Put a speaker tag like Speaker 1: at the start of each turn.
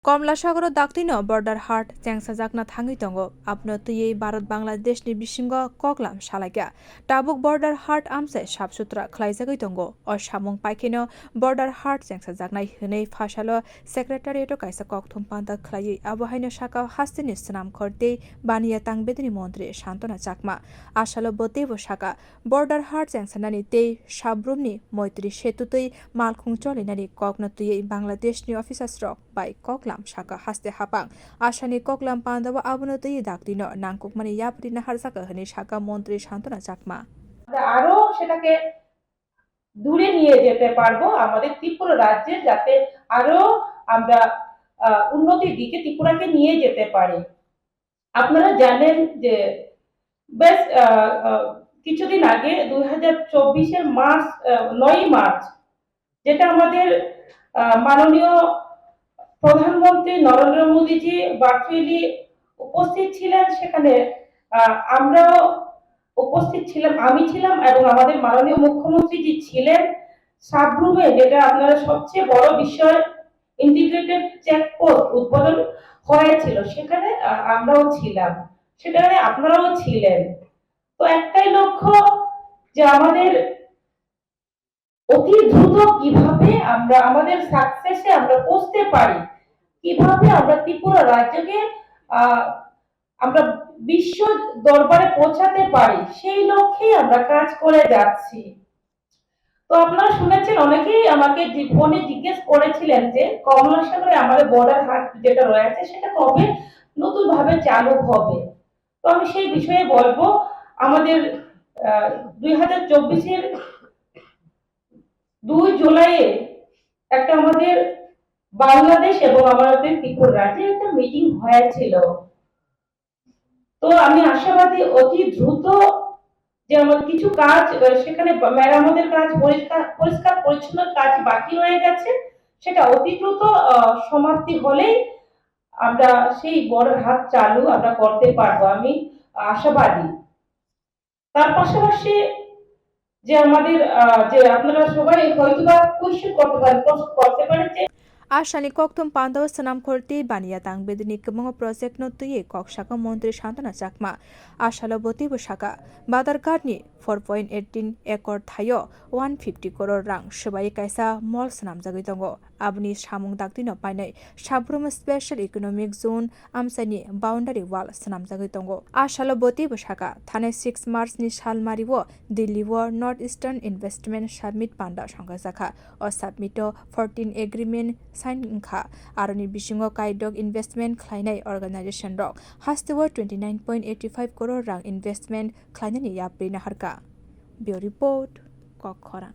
Speaker 1: কমলা সাগর দাক্তিন border হাট চেংসাজাকনা থাঙ্গি দङ আপনো তুই Bharat बांग्लादेशनि बिसिंग ककलाम सालाइगा टाबुक border हाट आमसे साफसुथ्रा खलाइजागै दङ अ सामुं पाइखेनो बर्डार हाट চেংসাজাकनाय हनै फासालो सेक्रेटारिएट काइसा ककथुम पान्ता खलायै आबहायनो साका हास्तिनि सनाम खरते बानिया तांबेदनि मन्त्री शान्तना चाकमा आसालो बतेबो साका बर्डार हाट চেংसानानि ते साब्रुमनि मैत्री सेतुतै मालखुं चलिनानि ककनो तुय बांग्लादेशनि अफिसार्स रक बाय ककलाम साका हास्ते हापां आसानि ककलाम पान्दावा आबुनतै दाक्तिन नांकुकमानि यापरि नाहार साका हनि साका मन्त्री शान्तना चाकमा
Speaker 2: আরো সেটাকে দূরে নিয়ে যেতে পারবো আমাদের ত্রিপুরা রাজ্যে, যাতে আরো আমরা উন্নতির দিকে ত্রিপুরাকে নিয়ে যেতে পারি। আপনারা জানেন যে বেশ কিছুদিন আগে 2024-এর মার্চ 9 মার্চ যেটা আমাদের মাননীয় প্রধানমন্ত্রী নরেন্দ্র মোদীজি ভার্চুয়ালি উপস্থিত ছিলেন। সেখানে আমরাও উপস্থিত ছিলাম, আমি ছিলাম এবং আমাদের মাননীয় মুখ্যমন্ত্রী জি ছিলেন। সাবরুমে যেটা আপনারা সবচেয়ে বড় বিষয় ইন্টিগ্রেটেড চেকপোস্ট উদ্বোধন হয়েছিল, সেখানে আমরাও ছিলাম, সেখানে আপনারাও ছিলেন। তো একটাই লক্ষ্য যে আমাদের অতি দ্রুত কিভাবে আমরা আমাদের সাকসেসে আমরা পৌঁছতে পারি, কিভাবে আমরা ত্রিপুরা রাজ্যকে আমরা বিশ্ব দরবারে পৌঁছাতে পারি, সেই লক্ষ্যেই আমরা কাজ করে যাচ্ছি। তো আপনারা শুনেছেন, অনেকেই আমাকে ফোনে জিজ্ঞেস করেছিলেন যে কমলা সাগরে আমাদের বর্ডার হাট যেটা রয়েছে সেটা কবে নতুন ভাবে চালু হবে। তো আমি সেই বিষয়ে বলবো, আমাদের 2024-এর 2 জুলাইয়ে একটা আমাদের বাংলাদেশ এবং আমাদের ত্রিপুরা রাজ্যে একটা মিটিং হয়েছিল। তো আমি আশাবাদী অতি দ্রুত যে আমাদের কিছু কাজ সেখানে মেরামতের কাজ, পরিষ্কার পরিচ্ছন্ন কাজ বাকি রয়ে গেছে, সেটা অতি দ্রুত সমাপ্তি হলেই আমরা সেই বর্ডার হাট চালু আমরা করতে পারবো, আমি আশাবাদী। তার পাশাপাশি যে আমাদের যে আপনারা সবাই হয়তোবা কোয়েশ্চেন করতে পারেন যে
Speaker 1: आसानि ककथुम पान्दाव सनाम खरते बानिया तांबेदनि कमंग प्रोजेक्ट नो तुये कक साका मन्त्री शान्तना चाकमा आसालो बतेबो साका बादारघाटनि 4.18 एकड़ थायो 150 करोड़ रां सबाई काइसा मल सनाम जागै दङ आबुनि सामुं दाक्तिनो पाइनै साब्रुम स्पेशल इकोनॉमिक जोन आमसानि बाउंडारी वाल सनाम जागै दङ आसालो बतेबो साका थाने 6 मार्च नि सालमारिवो दिल्ली व नॉर्थ ईस्टार्न इन्वेस्टमेंट सबमिट पान्दा संगा जाखा अ सबमिटो 14 एग्रीमेंट साइन इंखा आरोनि बिसिंगो काइडक इन्वेस्टमेंट खलाइनाय अर्गेनाइजेशन रक हास्तेव 29.85 करोड़ रां इन्वेस्टमेंट खलाइनायनि याप्रि नाहारका ब्यूरो रिपोर्ट कक खरा।